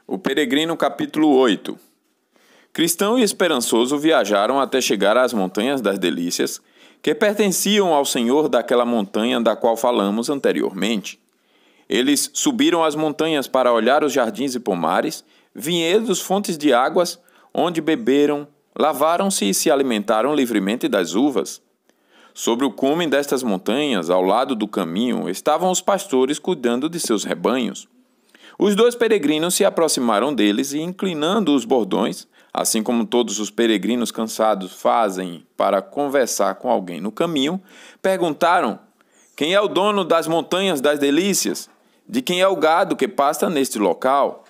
O Peregrino, capítulo 8. Cristão e esperançoso viajaram até chegar às Montanhas das Delícias, que pertenciam ao Senhor daquela montanha da qual falamos anteriormente. Eles subiram as montanhas para olhar os jardins e pomares, vinhedos, fontes de águas, onde beberam, lavaram-se e se alimentaram livremente das uvas. Sobre o cume destas montanhas, ao lado do caminho, estavam os pastores cuidando de seus rebanhos. Os dois peregrinos se aproximaram deles e, inclinando os bordões, assim como todos os peregrinos cansados fazem para conversar com alguém no caminho, perguntaram: quem é o dono das Montanhas das Delícias? De quem é o gado que pasta neste local?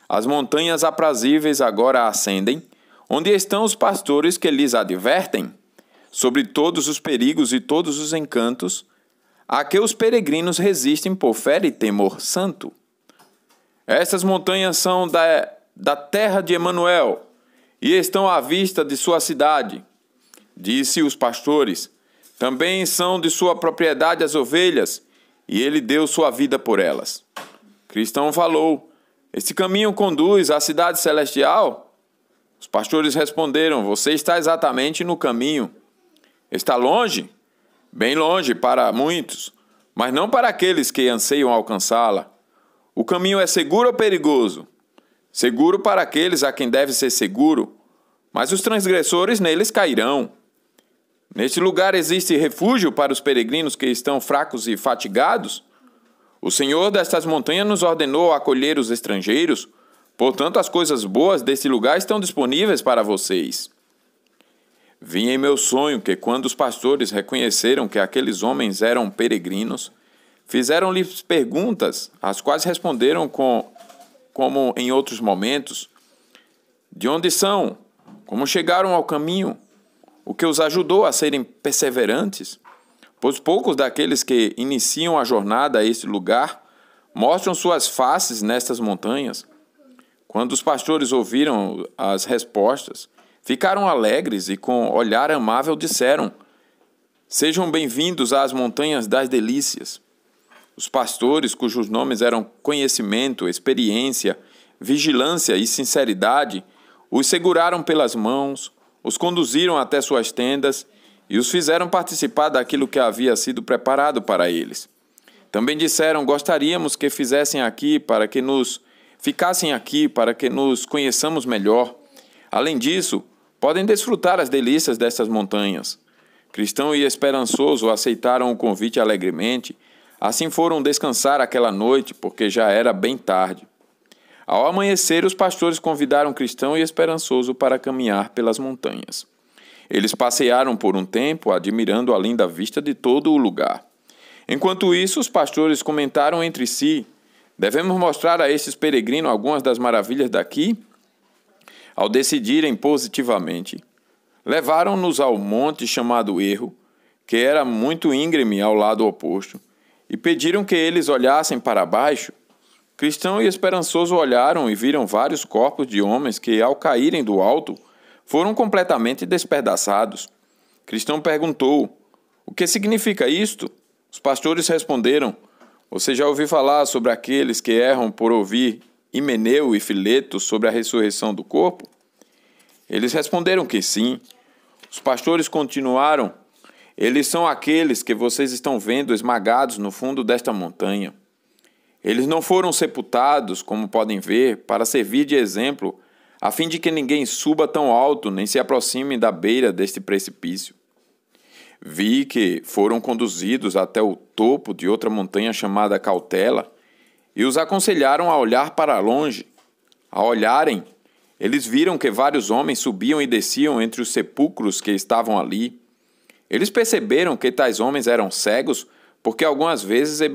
As montanhas aprazíveis agora ascendem, onde estão os pastores que lhes advertem sobre todos os perigos e todos os encantos a que os peregrinos resistem por fé e temor santo. Estas montanhas são da terra de Emanuel e estão à vista de sua cidade, disse os pastores. Também são de sua propriedade as ovelhas, e ele deu sua vida por elas. Cristão falou: este caminho conduz à cidade celestial? Os pastores responderam: você está exatamente no caminho. Está longe? Bem longe para muitos, mas não para aqueles que anseiam alcançá-la. O caminho é seguro ou perigoso? Seguro para aqueles a quem deve ser seguro, mas os transgressores neles cairão. Neste lugar existe refúgio para os peregrinos que estão fracos e fatigados? O Senhor destas montanhas nos ordenou acolher os estrangeiros, portanto as coisas boas deste lugar estão disponíveis para vocês. Vi em meu sonho que quando os pastores reconheceram que aqueles homens eram peregrinos, fizeram-lhes perguntas, às quais responderam como em outros momentos: de onde são? Como chegaram ao caminho? O que os ajudou a serem perseverantes? Pois poucos daqueles que iniciam a jornada a este lugar mostram suas faces nestas montanhas. Quando os pastores ouviram as respostas, ficaram alegres e com olhar amável disseram: sejam bem-vindos às Montanhas das Delícias. Os pastores, cujos nomes eram conhecimento, experiência, vigilância e sinceridade, os seguraram pelas mãos, os conduziram até suas tendas e os fizeram participar daquilo que havia sido preparado para eles. Também disseram: gostaríamos que ficassem aqui para que nos conheçamos melhor. Além disso, podem desfrutar as delícias destas montanhas. Cristão e esperançoso aceitaram o convite alegremente. Assim foram descansar aquela noite, porque já era bem tarde. Ao amanhecer, os pastores convidaram Cristão e esperançoso para caminhar pelas montanhas. Eles passearam por um tempo, admirando a linda vista de todo o lugar. Enquanto isso, os pastores comentaram entre si: devemos mostrar a estes peregrinos algumas das maravilhas daqui? Ao decidirem positivamente, levaram-nos ao monte chamado Erro, que era muito íngreme ao lado oposto, e pediram que eles olhassem para baixo. Cristão e esperançoso olharam e viram vários corpos de homens que, ao caírem do alto, foram completamente despedaçados. Cristão perguntou: o que significa isto? Os pastores responderam: você já ouviu falar sobre aqueles que erram por ouvir Himeneu e Fileto sobre a ressurreição do corpo? Eles responderam que sim. Os pastores continuaram: eles são aqueles que vocês estão vendo esmagados no fundo desta montanha. Eles não foram sepultados, como podem ver, para servir de exemplo, a fim de que ninguém suba tão alto nem se aproxime da beira deste precipício. Vi que foram conduzidos até o topo de outra montanha chamada Cautela e os aconselharam a olhar para longe. Ao olharem, eles viram que vários homens subiam e desciam entre os sepulcros que estavam ali. Eles perceberam que tais homens eram cegos porque algumas vezes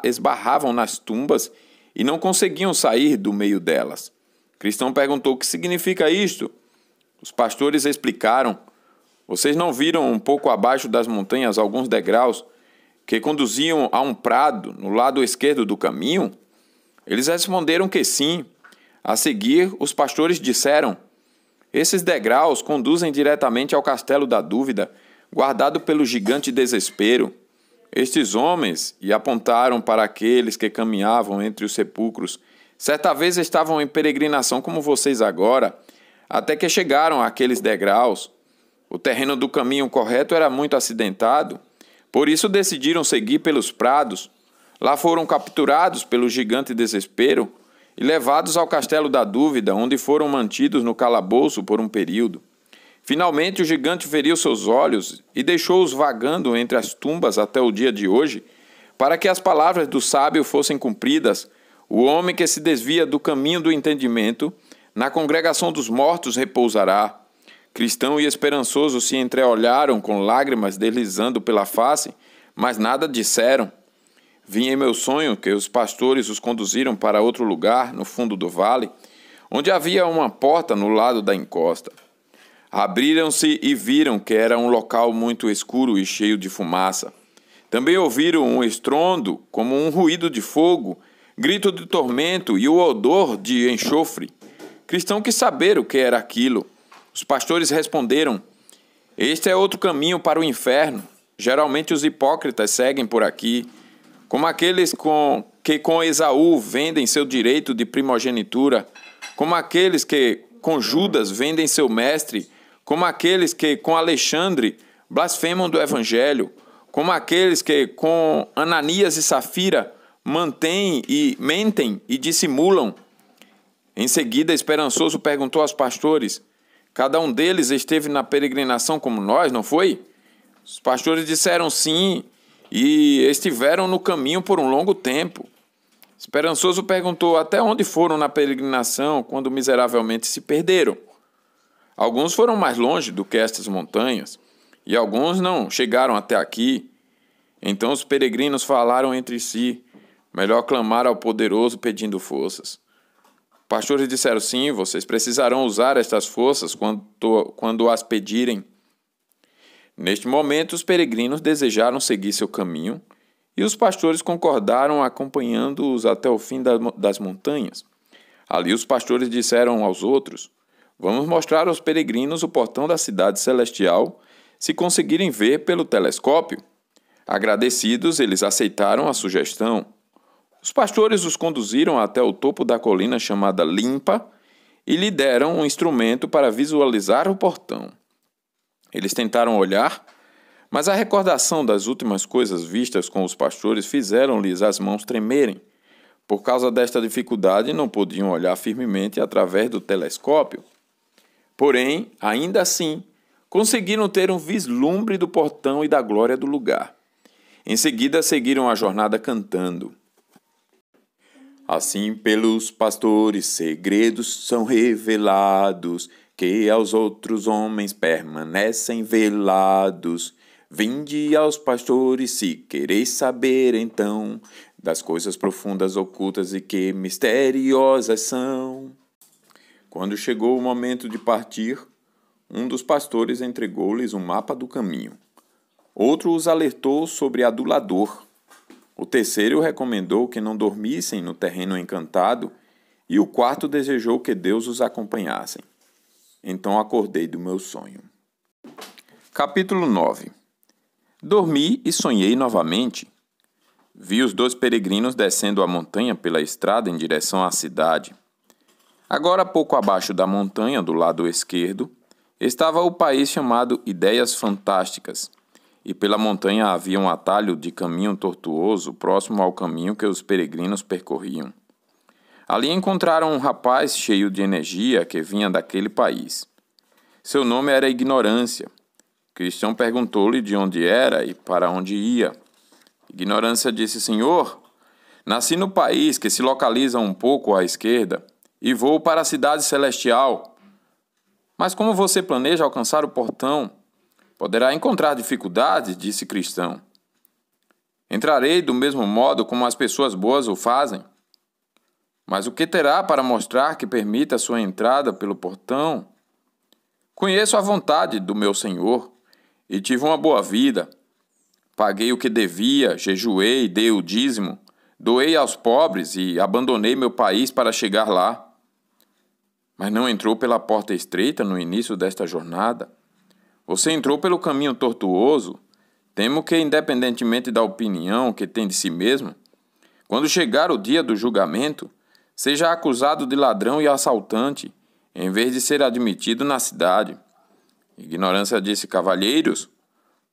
esbarravam nas tumbas e não conseguiam sair do meio delas. Cristão perguntou: o que significa isto? Os pastores explicaram: vocês não viram um pouco abaixo das montanhas alguns degraus que conduziam a um prado no lado esquerdo do caminho? Eles responderam que sim. A seguir, os pastores disseram: esses degraus conduzem diretamente ao castelo da dúvida, guardado pelo gigante Desespero. Estes homens, e apontaram para aqueles que caminhavam entre os sepulcros, Certa vez estavam em peregrinação como vocês agora, até que chegaram àqueles degraus. O terreno do caminho correto era muito acidentado, por isso decidiram seguir pelos prados. Lá foram capturados pelo gigante Desespero e levados ao Castelo da Dúvida, onde foram mantidos no calabouço por um período. Finalmente o gigante feriu seus olhos e deixou-os vagando entre as tumbas até o dia de hoje, para que as palavras do sábio fossem cumpridas. O homem que se desvia do caminho do entendimento, na congregação dos mortos repousará. Cristão e esperançoso se entreolharam com lágrimas deslizando pela face, mas nada disseram. Vi em meu sonho que os pastores os conduziram para outro lugar, no fundo do vale, onde havia uma porta no lado da encosta. Abriram-se e viram que era um local muito escuro e cheio de fumaça. Também ouviram um estrondo, como um ruído de fogo, grito de tormento e o odor de enxofre. Cristão quis saber o que era aquilo. Os pastores responderam: este é outro caminho para o inferno. Geralmente os hipócritas seguem por aqui, como aqueles que com Esaú vendem seu direito de primogenitura, como aqueles que com Judas vendem seu mestre, como aqueles que com Alexandre blasfemam do evangelho, como aqueles que com Ananias e Safira mentem e dissimulam. Em seguida, esperançoso perguntou aos pastores: cada um deles esteve na peregrinação como nós, não foi? Os pastores disseram sim, e estiveram no caminho por um longo tempo. Esperançoso perguntou: até onde foram na peregrinação quando miseravelmente se perderam? Alguns foram mais longe do que estas montanhas, e alguns não chegaram até aqui. Então os peregrinos falaram entre si: melhor clamar ao poderoso pedindo forças. Pastores disseram: sim, vocês precisarão usar estas forças quando as pedirem. Neste momento, os peregrinos desejaram seguir seu caminho e os pastores concordaram, acompanhando-os até o fim das montanhas. Ali os pastores disseram aos outros: vamos mostrar aos peregrinos o portão da cidade celestial, se conseguirem ver pelo telescópio. Agradecidos, eles aceitaram a sugestão. Os pastores os conduziram até o topo da colina chamada Limpa e lhe deram um instrumento para visualizar o portão. Eles tentaram olhar, mas a recordação das últimas coisas vistas com os pastores fizeram-lhes as mãos tremerem. Por causa desta dificuldade, não podiam olhar firmemente através do telescópio. Porém, ainda assim, conseguiram ter um vislumbre do portão e da glória do lugar. Em seguida, seguiram a jornada cantando: assim pelos pastores segredos são revelados, que aos outros homens permanecem velados. Vinde aos pastores se quereis saber então das coisas profundas ocultas e que misteriosas são. Quando chegou o momento de partir, um dos pastores entregou-lhes um mapa do caminho. Outro os alertou sobre adulador. O terceiro recomendou que não dormissem no terreno encantado e o quarto desejou que Deus os acompanhasse. Então acordei do meu sonho. Capítulo 9. Dormi e sonhei novamente. Vi os 2 peregrinos descendo a montanha pela estrada em direção à cidade. Agora, pouco abaixo da montanha, do lado esquerdo, estava o país chamado Ideias Fantásticas, e pela montanha havia um atalho de caminho tortuoso próximo ao caminho que os peregrinos percorriam. Ali encontraram um rapaz cheio de energia que vinha daquele país. Seu nome era Ignorância. Cristão perguntou-lhe de onde era e para onde ia. Ignorância disse: Senhor, nasci no país que se localiza um pouco à esquerda e vou para a cidade celestial. Mas como você planeja alcançar o portão? Poderá encontrar dificuldades, disse Cristão. Entrarei do mesmo modo como as pessoas boas o fazem. Mas o que terá para mostrar que permita a sua entrada pelo portão? Conheço a vontade do meu Senhor e tive uma boa vida. Paguei o que devia, jejuei, dei o dízimo, doei aos pobres e abandonei meu país para chegar lá. Mas não entrou pela porta estreita no início desta jornada. Você entrou pelo caminho tortuoso. Temo que, independentemente da opinião que tem de si mesmo, quando chegar o dia do julgamento, seja acusado de ladrão e assaltante, em vez de ser admitido na cidade. Ignorância disse: cavalheiros,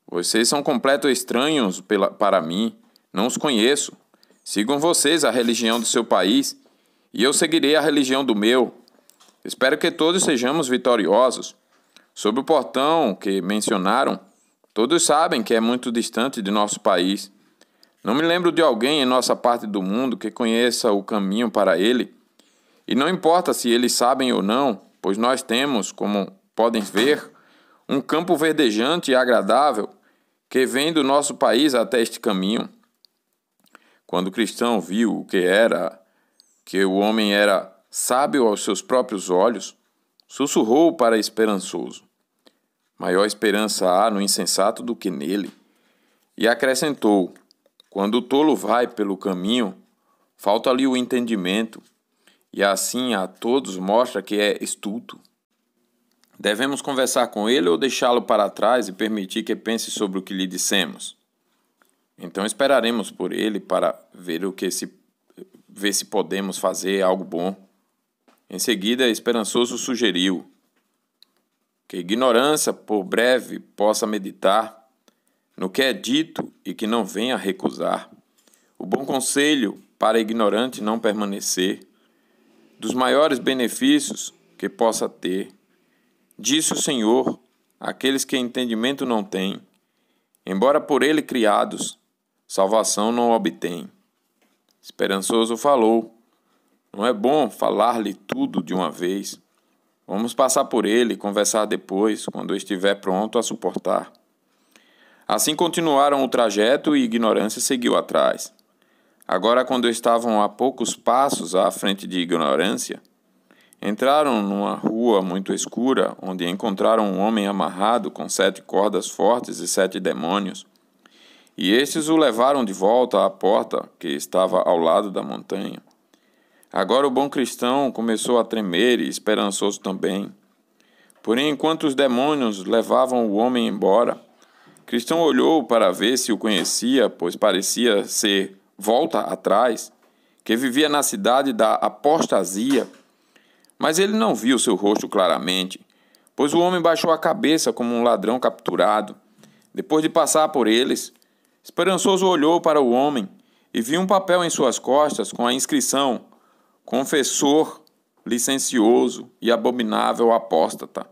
vocês são completos estranhos para mim, não os conheço. Sigam vocês a religião do seu país, e eu seguirei a religião do meu. Espero que todos sejamos vitoriosos. Sobre o portão que mencionaram, todos sabem que é muito distante de nosso país. Não me lembro de alguém em nossa parte do mundo que conheça o caminho para ele. E não importa se eles sabem ou não, pois nós temos, como podem ver, um campo verdejante e agradável que vem do nosso país até este caminho. Quando o cristão viu que o homem era sábio aos seus próprios olhos, sussurrou para esperançoso: maior esperança há no insensato do que nele. E acrescentou: quando o tolo vai pelo caminho, falta-lhe o entendimento, e assim a todos mostra que é estulto. Devemos conversar com ele ou deixá-lo para trás e permitir que pense sobre o que lhe dissemos? Então esperaremos por ele para ver se podemos fazer algo bom. Em seguida, Esperançoso sugeriu que ignorância, por breve, possa meditar no que é dito e que não venha recusar. O bom conselho para ignorante não permanecer, dos maiores benefícios que possa ter. Disse o Senhor, aqueles que entendimento não têm, embora por ele criados, salvação não obtêm. Esperançoso falou: não é bom falar-lhe tudo de uma vez. Vamos passar por ele e conversar depois, quando estiver pronto a suportar. Assim continuaram o trajeto e Ignorância seguiu atrás. Agora, quando estavam a poucos passos à frente de Ignorância, entraram numa rua muito escura, onde encontraram um homem amarrado com 7 cordas fortes e 7 demônios. E estes o levaram de volta à porta que estava ao lado da montanha. Agora o bom cristão começou a tremer e esperançoso também. Porém, enquanto os demônios levavam o homem embora, Cristão olhou para ver se o conhecia, pois parecia ser volta atrás, que vivia na cidade da apostasia. Mas ele não viu seu rosto claramente, pois o homem baixou a cabeça como um ladrão capturado. Depois de passar por eles, Esperançoso olhou para o homem e viu um papel em suas costas com a inscrição: confessor, licencioso e abominável apóstata.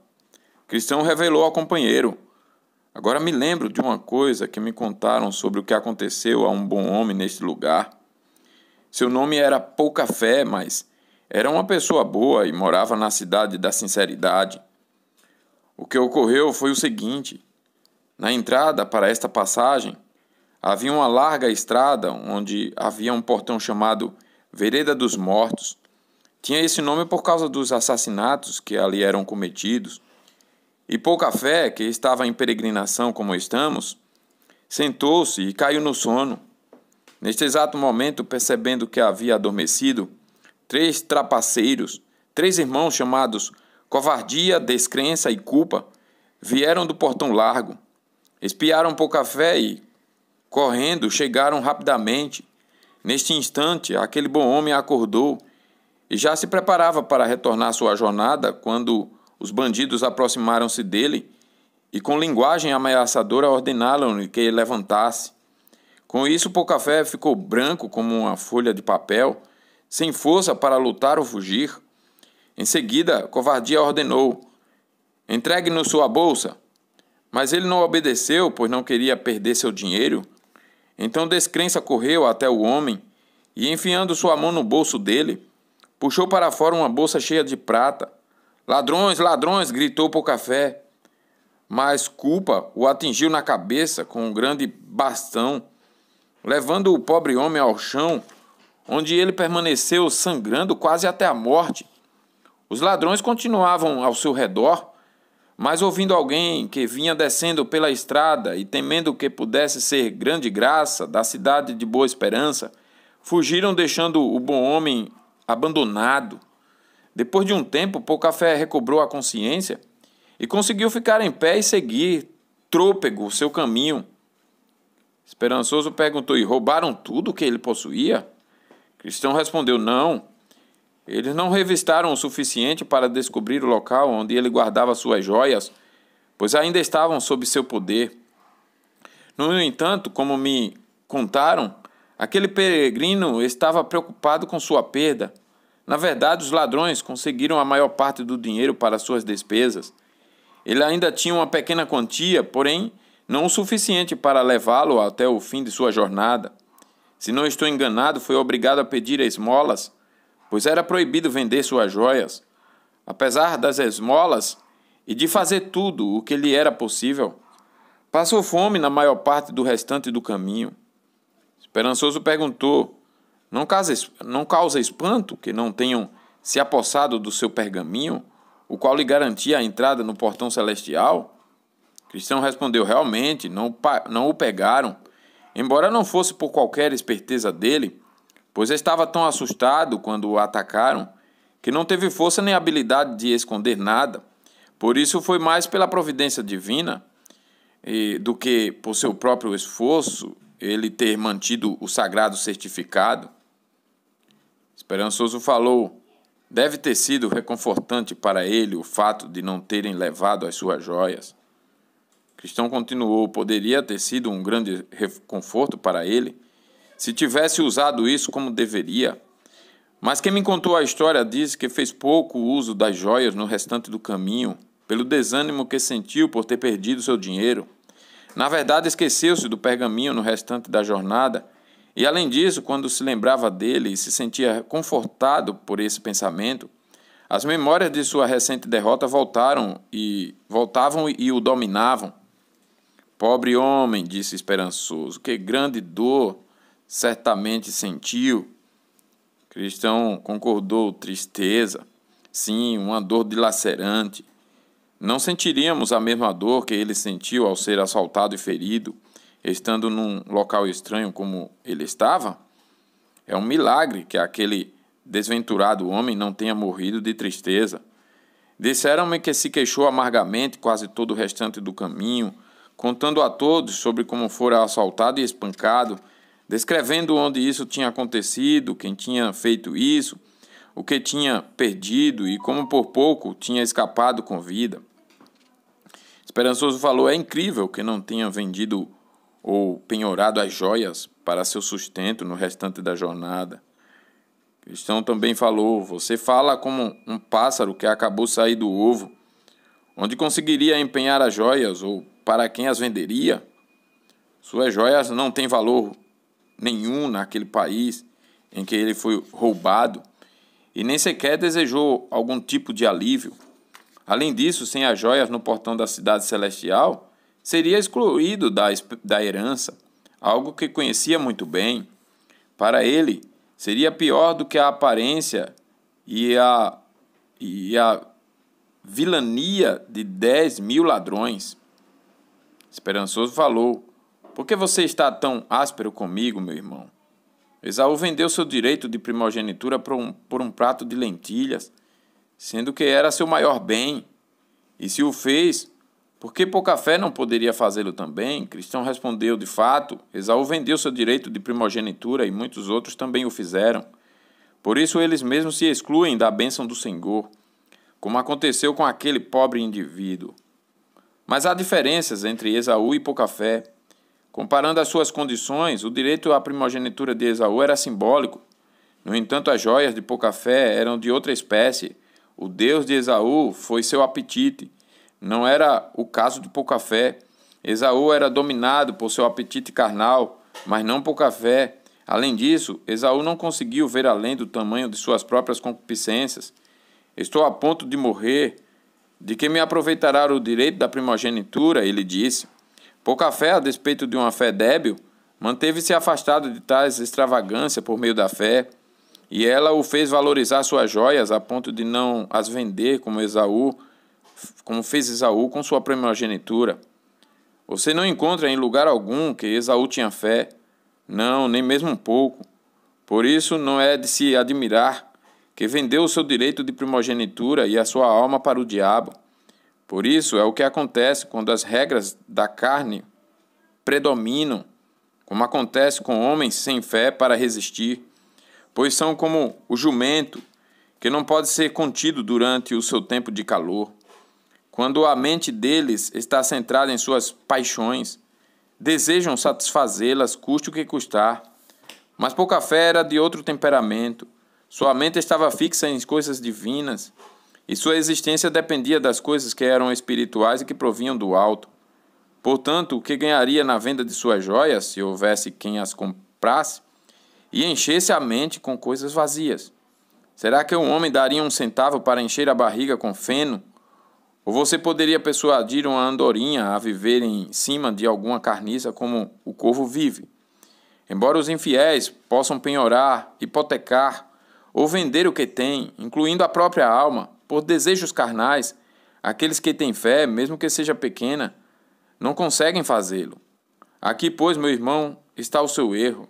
Cristão revelou ao companheiro: agora me lembro de uma coisa que me contaram sobre o que aconteceu a um bom homem neste lugar. Seu nome era Pouca Fé, mas era uma pessoa boa e morava na cidade da sinceridade. O que ocorreu foi o seguinte: na entrada para esta passagem, havia uma larga estrada onde havia um portão chamado Vereda dos Mortos. Tinha esse nome por causa dos assassinatos que ali eram cometidos. E Pouca Fé, que estava em peregrinação como estamos, sentou-se e caiu no sono. Neste exato momento, percebendo que havia adormecido, 3 trapaceiros, 3 irmãos chamados Covardia, Descrença e Culpa, vieram do portão largo, espiaram Pouca Fé e, correndo, chegaram rapidamente. Neste instante, aquele bom homem acordou e já se preparava para retornar sua jornada quando os bandidos aproximaram-se dele e, com linguagem ameaçadora, ordenaram-lhe que ele levantasse. Com isso, Pouca Fé ficou branco como uma folha de papel, sem força para lutar ou fugir. Em seguida, Covardia ordenou: entregue-nos sua bolsa. Mas ele não obedeceu, pois não queria perder seu dinheiro. Então Descrença correu até o homem e, enfiando sua mão no bolso dele, puxou para fora uma bolsa cheia de prata. Ladrões, ladrões! Gritou Pouca Fé. Mas Culpa o atingiu na cabeça com um grande bastão, levando o pobre homem ao chão, onde ele permaneceu sangrando quase até a morte. Os ladrões continuavam ao seu redor, mas ouvindo alguém que vinha descendo pela estrada e temendo que pudesse ser grande graça da cidade de Boa Esperança, fugiram deixando o bom homem abandonado. Depois de um tempo, Pouca Fé recobrou a consciência e conseguiu ficar em pé e seguir, trôpego, o seu caminho. Esperançoso perguntou: e roubaram tudo o que ele possuía? Cristão respondeu: não, Eles não revistaram o suficiente para descobrir o local onde ele guardava suas joias, pois ainda estavam sob seu poder. No entanto, como me contaram, aquele peregrino estava preocupado com sua perda. Na verdade, os ladrões conseguiram a maior parte do dinheiro para suas despesas. Ele ainda tinha uma pequena quantia, porém não o suficiente para levá-lo até o fim de sua jornada. Se não estou enganado, foi obrigado a pedir esmolas, pois era proibido vender suas joias. Apesar das esmolas e de fazer tudo o que lhe era possível, passou fome na maior parte do restante do caminho. Esperançoso perguntou: não causa espanto que não tenham se apossado do seu pergaminho, o qual lhe garantia a entrada no portão celestial? Cristão respondeu: realmente, não o pegaram, embora não fosse por qualquer esperteza dele, pois estava tão assustado quando o atacaram, que não teve força nem habilidade de esconder nada. Por isso foi mais pela providência divina do que por seu próprio esforço ele ter mantido o sagrado certificado. Esperançoso falou: deve ter sido reconfortante para ele o fato de não terem levado as suas joias. Cristão continuou: poderia ter sido um grande reconforto para ele se tivesse usado isso como deveria. Mas quem me contou a história disse que fez pouco uso das joias no restante do caminho, pelo desânimo que sentiu por ter perdido seu dinheiro. Na verdade, esqueceu-se do pergaminho no restante da jornada, e além disso, quando se lembrava dele e se sentia confortado por esse pensamento, as memórias de sua recente derrota voltavam e o dominavam. Pobre homem, disse Esperançoso, que grande dor certamente sentiu. Cristão concordou: tristeza, sim, uma dor dilacerante. Não sentiríamos a mesma dor que ele sentiu ao ser assaltado e ferido, estando num local estranho como ele estava? É um milagre que aquele desventurado homem não tenha morrido de tristeza. Disseram-me que se queixou amargamente quase todo o restante do caminho, contando a todos sobre como fora assaltado e espancado, descrevendo onde isso tinha acontecido, quem tinha feito isso, o que tinha perdido e como por pouco tinha escapado com vida. Esperançoso falou: é incrível que não tenha vendido ou penhorado as joias para seu sustento no restante da jornada. Cristão também falou: você fala como um pássaro que acabou de sair do ovo. Onde conseguiria empenhar as joias ou para quem as venderia? Suas joias não têm valor nenhum naquele país em que ele foi roubado e nem sequer desejou algum tipo de alívio. Além disso, sem as joias no portão da cidade celestial, seria excluído da herança, algo que conhecia muito bem. Para ele, seria pior do que a aparência e a vilania de 10.000 ladrões. Esperançoso falou: por que você está tão áspero comigo, meu irmão? Esaú vendeu seu direito de primogenitura por um prato de lentilhas, sendo que era seu maior bem. E se o fez, por que pouca fé não poderia fazê-lo também? Cristão respondeu: de fato, Esaú vendeu seu direito de primogenitura e muitos outros também o fizeram. Por isso eles mesmos se excluem da bênção do Senhor, como aconteceu com aquele pobre indivíduo. Mas há diferenças entre Esaú e pouca fé. Comparando as suas condições, o direito à primogenitura de Esaú era simbólico. No entanto, as joias de pouca fé eram de outra espécie. O Deus de Esaú foi seu apetite. Não era o caso de pouca fé. Esaú era dominado por seu apetite carnal, mas não pouca fé. Além disso, Esaú não conseguiu ver além do tamanho de suas próprias concupiscências. Estou a ponto de morrer. De que me aproveitará o direito da primogenitura? Ele disse. Pouca fé, a despeito de uma fé débil, manteve-se afastado de tais extravagâncias por meio da fé, e ela o fez valorizar suas joias a ponto de não as vender como fez Esaú com sua primogenitura. Você não encontra em lugar algum que Esaú tinha fé, não, nem mesmo um pouco. Por isso não é de se admirar que vendeu o seu direito de primogenitura e a sua alma para o diabo. Por isso é o que acontece quando as regras da carne predominam, como acontece com homens sem fé para resistir, pois são como o jumento que não pode ser contido durante o seu tempo de calor. Quando a mente deles está centrada em suas paixões, desejam satisfazê-las, custe o que custar. Mas Poucafé era de outro temperamento. Sua mente estava fixa em coisas divinas, e sua existência dependia das coisas que eram espirituais e que provinham do alto. Portanto, o que ganharia na venda de suas joias, se houvesse quem as comprasse, e enchesse a mente com coisas vazias? Será que um homem daria 1 centavo para encher a barriga com feno? Ou você poderia persuadir uma andorinha a viver em cima de alguma carniça como o corvo vive? Embora os infiéis possam penhorar, hipotecar ou vender o que têm, incluindo a própria alma, por desejos carnais, aqueles que têm fé, mesmo que seja pequena, não conseguem fazê-lo. Aqui, pois, meu irmão, está o seu erro.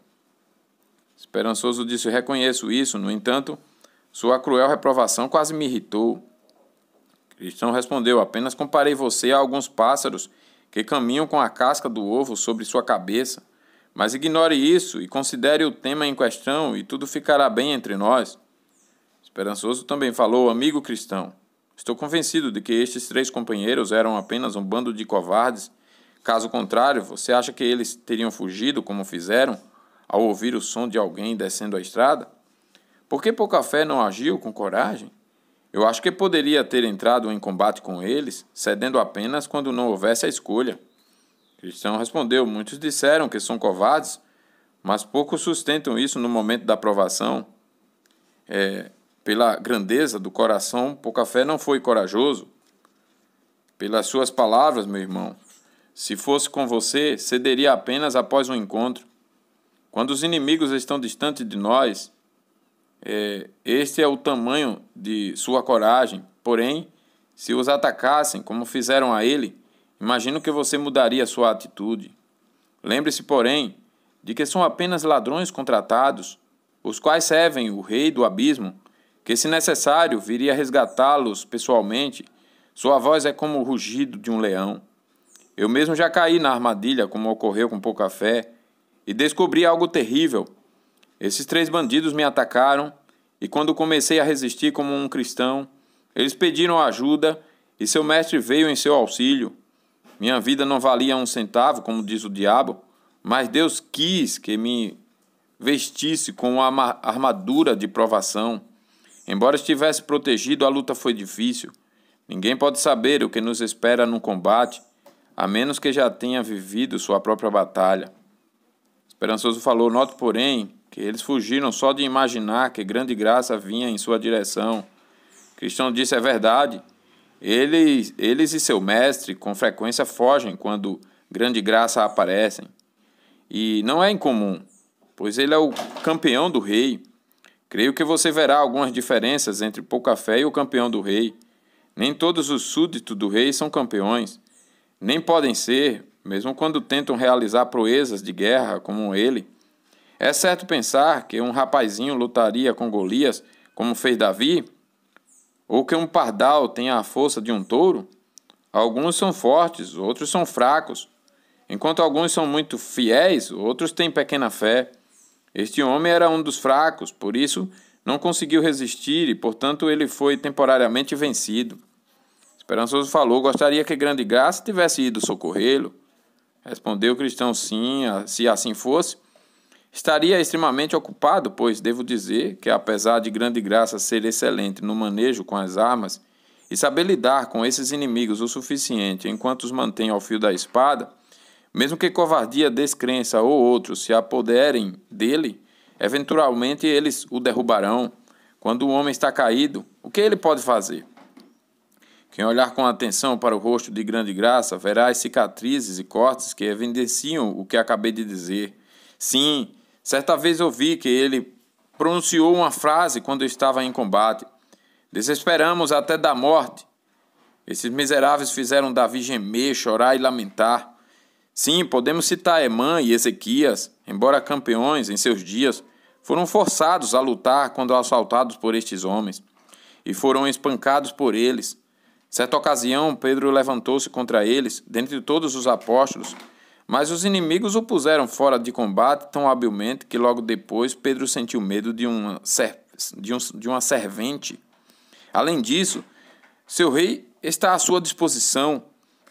Esperançoso disse: reconheço isso, no entanto, sua cruel reprovação quase me irritou. Cristão respondeu: apenas comparei você a alguns pássaros que caminham com a casca do ovo sobre sua cabeça. Mas ignore isso e considere o tema em questão e tudo ficará bem entre nós. Esperançoso também falou: amigo cristão, estou convencido de que estes 3 companheiros eram apenas um bando de covardes. Caso contrário, você acha que eles teriam fugido como fizeram ao ouvir o som de alguém descendo a estrada? Por que Poucafé não agiu com coragem? Eu acho que poderia ter entrado em combate com eles, cedendo apenas quando não houvesse a escolha. Cristão respondeu: muitos disseram que são covardes, mas poucos sustentam isso no momento da provação. Pela grandeza do coração, Poucafé não foi corajoso. Pelas suas palavras, meu irmão, se fosse com você, cederia apenas após um encontro. Quando os inimigos estão distantes de nós, este é o tamanho de sua coragem. Porém, se os atacassem, como fizeram a ele, imagino que você mudaria sua atitude. Lembre-se, porém, de que são apenas ladrões contratados, os quais servem o rei do abismo, que, se necessário, viria resgatá-los pessoalmente. Sua voz é como o rugido de um leão. Eu mesmo já caí na armadilha, como ocorreu com Poucafé, e descobri algo terrível. Esses 3 bandidos me atacaram, e quando comecei a resistir como um cristão, eles pediram ajuda, e seu mestre veio em seu auxílio. Minha vida não valia 1 centavo, como diz o diabo, mas Deus quis que me vestisse com uma armadura de provação. Embora estivesse protegido, a luta foi difícil. Ninguém pode saber o que nos espera no combate, a menos que já tenha vivido sua própria batalha. Esperançoso falou: note, porém, que eles fugiram só de imaginar que grande graça vinha em sua direção. Cristão disse: é verdade. Eles e seu mestre com frequência fogem quando grande graça aparecem. E não é incomum, pois ele é o campeão do rei. Creio que você verá algumas diferenças entre Poucafé e o campeão do rei. Nem todos os súditos do rei são campeões. Nem podem ser, mesmo quando tentam realizar proezas de guerra como ele. É certo pensar que um rapazinho lutaria com Golias, como fez Davi? Ou que um pardal tenha a força de um touro? Alguns são fortes, outros são fracos. Enquanto alguns são muito fiéis, outros têm pequena fé. Este homem era um dos fracos, por isso não conseguiu resistir e, portanto, ele foi temporariamente vencido. Esperançoso falou: gostaria que grande graça tivesse ido socorrê-lo. Respondeu o cristão: sim, se assim fosse. Estaria extremamente ocupado, pois devo dizer que, apesar de grande graça ser excelente no manejo com as armas e saber lidar com esses inimigos o suficiente enquanto os mantém ao fio da espada, mesmo que covardia, descrença ou outros se apoderem dele, eventualmente eles o derrubarão. Quando o homem está caído, o que ele pode fazer? Quem olhar com atenção para o rosto de grande graça verá as cicatrizes e cortes que evidenciam o que acabei de dizer. Sim, certa vez ouvi que ele pronunciou uma frase quando estava em combate: desesperamos até da morte. Esses miseráveis fizeram Davi gemer, chorar e lamentar. Sim, podemos citar Emã e Ezequias, embora campeões em seus dias, foram forçados a lutar quando assaltados por estes homens, e foram espancados por eles. Certa ocasião, Pedro levantou-se contra eles, dentre todos os apóstolos, mas os inimigos o puseram fora de combate tão habilmente que logo depois Pedro sentiu medo de uma de uma servente. Além disso, seu rei está à sua disposição.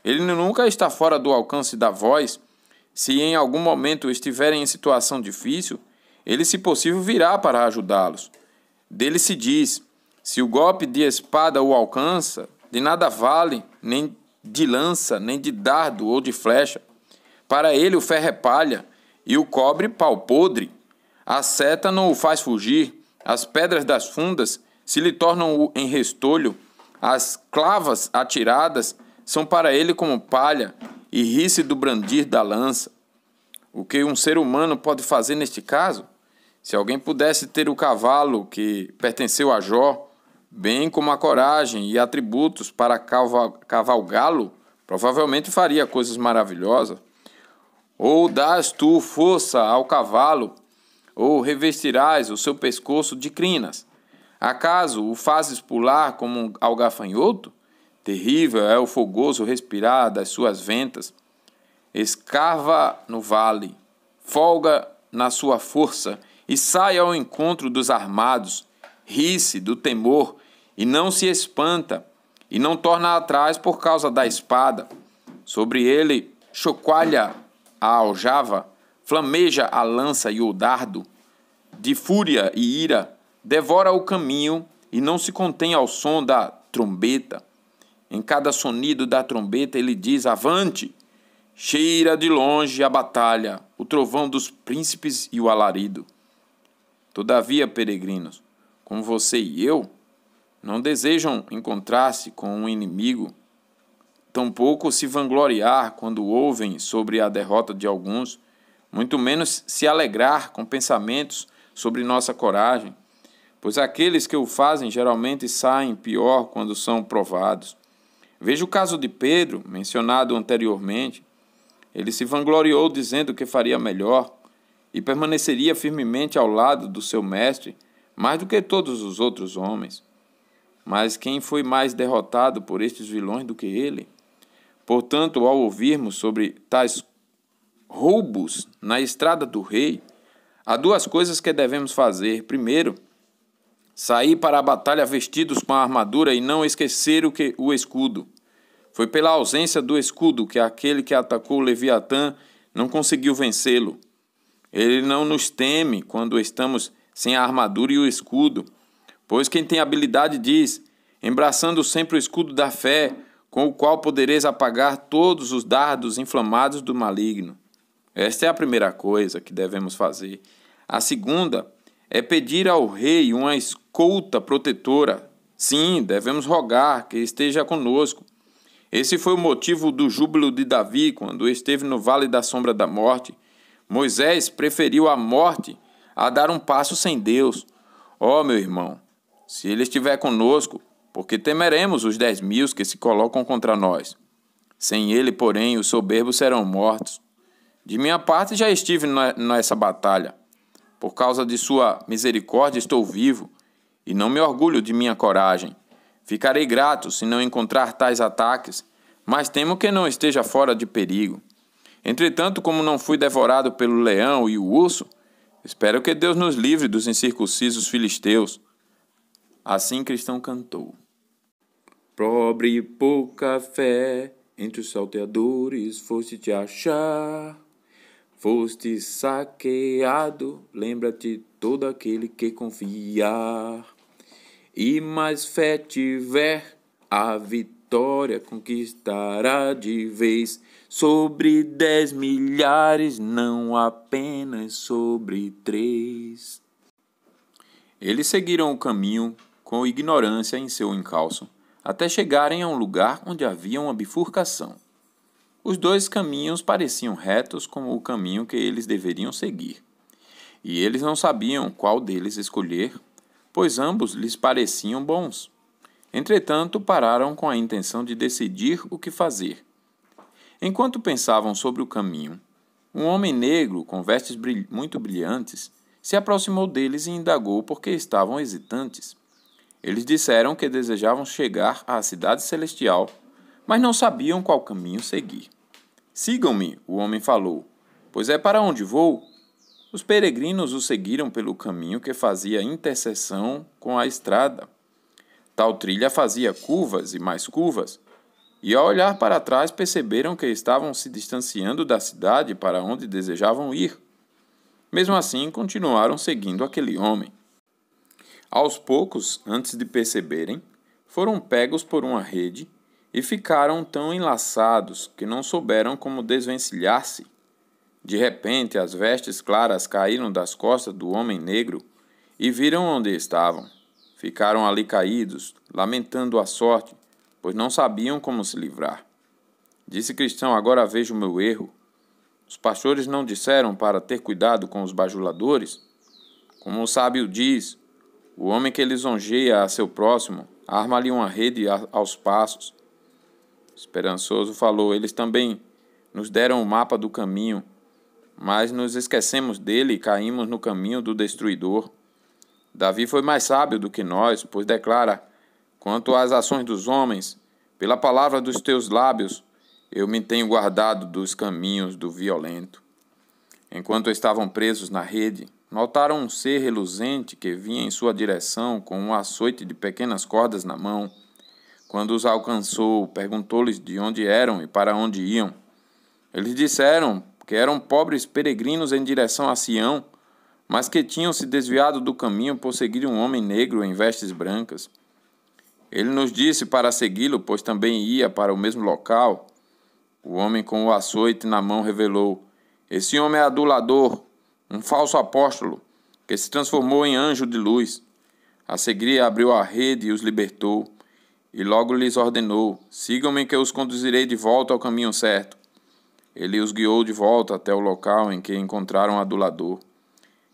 Ele nunca está fora do alcance da voz. Se em algum momento estiverem em situação difícil, ele, se possível, virá para ajudá-los. Dele se diz: se o golpe de espada o alcança, de nada vale, nem de lança, nem de dardo ou de flecha. Para ele o ferro é palha, e o cobre pau podre. A seta não o faz fugir, as pedras das fundas se lhe tornam em restolho, as clavas atiradas são para ele como palha, e ri-se do brandir da lança. O que um ser humano pode fazer neste caso? Se alguém pudesse ter o cavalo que pertenceu a Jó, bem como a coragem e atributos para cavalgá-lo, provavelmente faria coisas maravilhosas. Ou dás tu força ao cavalo, ou revestirás o seu pescoço de crinas. Acaso o fazes pular como ao gafanhoto? Terrível é o fogoso respirar das suas ventas. Escava no vale, folga na sua força e sai ao encontro dos armados. Ri-se do temor e não se espanta, e não torna atrás por causa da espada. Sobre ele chocalha a aljava, flameja a lança e o dardo. De fúria e ira, devora o caminho e não se contém ao som da trombeta. Em cada sonido da trombeta ele diz: avante! Cheira de longe a batalha, o trovão dos príncipes e o alarido. Todavia, peregrinos, como você e eu, não desejam encontrar-se com um inimigo, tampouco se vangloriar quando ouvem sobre a derrota de alguns, muito menos se alegrar com pensamentos sobre nossa coragem, pois aqueles que o fazem geralmente saem pior quando são provados. Veja o caso de Pedro, mencionado anteriormente. Ele se vangloriou dizendo que faria melhor e permaneceria firmemente ao lado do seu mestre, mais do que todos os outros homens. Mas quem foi mais derrotado por estes vilões do que ele? Portanto, ao ouvirmos sobre tais roubos na estrada do rei, há duas coisas que devemos fazer. Primeiro, sair para a batalha vestidos com a armadura e não esquecer o escudo. Foi pela ausência do escudo que aquele que atacou Leviatã não conseguiu vencê-lo. Ele não nos teme quando estamos sem a armadura e o escudo, pois quem tem habilidade diz: embraçando sempre o escudo da fé, com o qual podereis apagar todos os dardos inflamados do maligno. Esta é a primeira coisa que devemos fazer. A segunda é pedir ao rei uma escolta protetora. Sim, devemos rogar que esteja conosco. Esse foi o motivo do júbilo de Davi quando esteve no vale da sombra da morte. Moisés preferiu a morte a dar um passo sem Deus. Ó, meu irmão, se ele estiver conosco, porque temeremos os 10.000 que se colocam contra nós? Sem ele, porém, os soberbos serão mortos. De minha parte já estive nessa batalha. Por causa de sua misericórdia estou vivo, e não me orgulho de minha coragem. Ficarei grato se não encontrar tais ataques, mas temo que não esteja fora de perigo. Entretanto, como não fui devorado pelo leão e o urso, espero que Deus nos livre dos incircuncisos filisteus. Assim Cristão cantou. Pobre e pouca fé, entre os salteadores foste te achar. Foste saqueado, lembra-te todo aquele que confiar. E mais fé tiver, a vitória conquistará de vez. Sobre 10 milhares, não apenas sobre 3. Eles seguiram o caminho com ignorância em seu encalço, até chegarem a um lugar onde havia uma bifurcação. Os dois caminhos pareciam retos como o caminho que eles deveriam seguir, e eles não sabiam qual deles escolher, pois ambos lhes pareciam bons. Entretanto, pararam com a intenção de decidir o que fazer. Enquanto pensavam sobre o caminho, um homem negro, com vestes muito brilhantes, se aproximou deles e indagou por que estavam hesitantes. Eles disseram que desejavam chegar à cidade celestial, mas não sabiam qual caminho seguir. Sigam-me, o homem falou, pois é para onde vou. Os peregrinos o seguiram pelo caminho que fazia interseção com a estrada. Tal trilha fazia curvas e mais curvas, e ao olhar para trás perceberam que estavam se distanciando da cidade para onde desejavam ir. Mesmo assim, continuaram seguindo aquele homem. Aos poucos, antes de perceberem, foram pegos por uma rede e ficaram tão enlaçados que não souberam como desvencilhar-se. De repente, as vestes claras caíram das costas do homem negro e viram onde estavam. Ficaram ali caídos, lamentando a sorte, pois não sabiam como se livrar. Disse Cristão: agora vejo o meu erro. Os pastores não disseram para ter cuidado com os bajuladores? Como o sábio diz, o homem que lisonjeia a seu próximo arma-lhe uma rede aos passos. Esperançoso falou: eles também nos deram o mapa do caminho, mas nos esquecemos dele e caímos no caminho do destruidor. Davi foi mais sábio do que nós, pois declara: quanto às ações dos homens, pela palavra dos teus lábios, eu me tenho guardado dos caminhos do violento. Enquanto estavam presos na rede, notaram um ser reluzente que vinha em sua direção com um açoite de pequenas cordas na mão. Quando os alcançou, perguntou-lhes de onde eram e para onde iam. Eles disseram que eram pobres peregrinos em direção a Sião, mas que tinham se desviado do caminho por seguir um homem negro em vestes brancas. Ele nos disse para segui-lo, pois também ia para o mesmo local. O homem com o açoite na mão revelou: esse homem é adulador, um falso apóstolo, que se transformou em anjo de luz. A seguir abriu a rede e os libertou, e logo lhes ordenou: sigam-me que eu os conduzirei de volta ao caminho certo. Ele os guiou de volta até o local em que encontraram o adulador.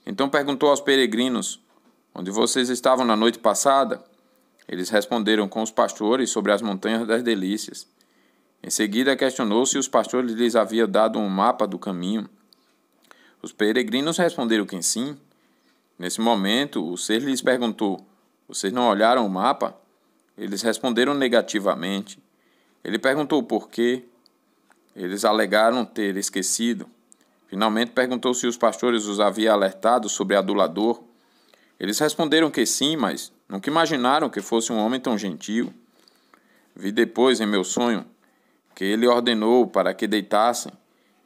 Então perguntou aos peregrinos: onde vocês estavam na noite passada? Eles responderam: com os pastores sobre as montanhas das delícias. Em seguida questionou se os pastores lhes haviam dado um mapa do caminho. Os peregrinos responderam que sim. Nesse momento, o ser lhes perguntou: vocês não olharam o mapa? Eles responderam negativamente. Ele perguntou por quê. Eles alegaram ter esquecido. Finalmente perguntou se os pastores os haviam alertado sobre adulador. Eles responderam que sim, mas nunca imaginaram que fosse um homem tão gentil. Vi depois, em meu sonho, que ele ordenou para que deitassem,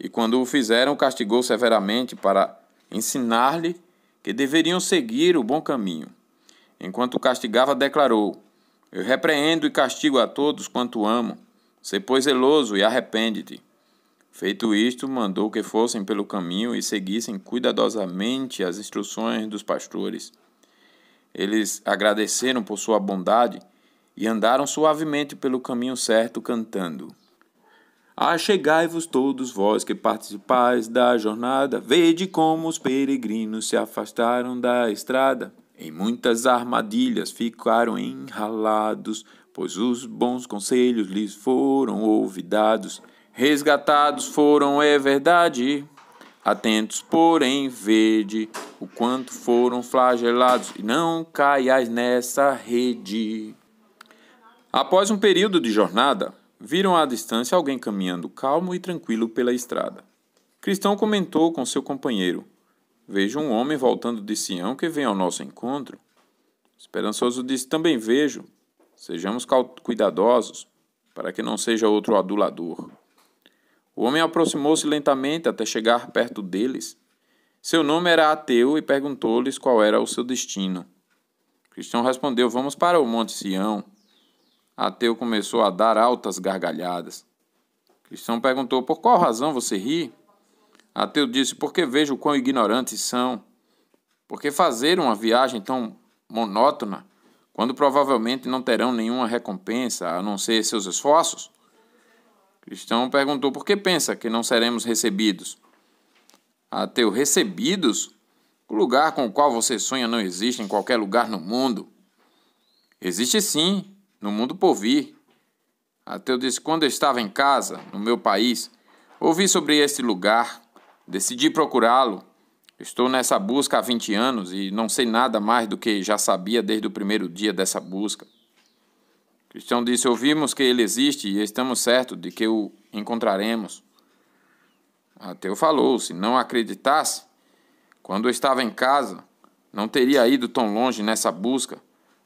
e quando o fizeram, castigou severamente para ensinar-lhe que deveriam seguir o bom caminho. Enquanto castigava, declarou: eu repreendo e castigo a todos quanto amo. Sê, pois, zeloso e arrepende-te. Feito isto, mandou que fossem pelo caminho e seguissem cuidadosamente as instruções dos pastores. Eles agradeceram por sua bondade e andaram suavemente pelo caminho certo, cantando: achegai-vos todos vós que participais da jornada, vede como os peregrinos se afastaram da estrada. Em muitas armadilhas ficaram enralados, pois os bons conselhos lhes foram olvidados. Resgatados foram, é verdade, atentos, porém, vede o quanto foram flagelados, e não caiais nessa rede. Após um período de jornada, viram à distância alguém caminhando calmo e tranquilo pela estrada. Cristão comentou com seu companheiro: vejo um homem voltando de Sião que vem ao nosso encontro. Esperançoso disse: também vejo. Sejamos cuidadosos, para que não seja outro adulador. O homem aproximou-se lentamente até chegar perto deles. Seu nome era Ateu e perguntou-lhes qual era o seu destino. Cristão respondeu: vamos para o Monte Sião. Ateu começou a dar altas gargalhadas. Cristão perguntou: por qual razão você ri? Ateu disse: porque vejo quão ignorantes são. Por que fazer uma viagem tão monótona, quando provavelmente não terão nenhuma recompensa, a não ser seus esforços? Cristão perguntou: por que pensa que não seremos recebidos? Ateu: recebidos? O lugar com o qual você sonha não existe em qualquer lugar no mundo. Existe sim, no mundo por vir. Ateu disse: quando eu estava em casa, no meu país, ouvi sobre esse lugar, decidi procurá-lo. Estou nessa busca há 20 anos e não sei nada mais do que já sabia desde o primeiro dia dessa busca. Cristão disse: ouvimos que ele existe e estamos certos de que o encontraremos. Ateu falou: se não acreditasse, Quando eu estava em casa, não teria ido tão longe nessa busca,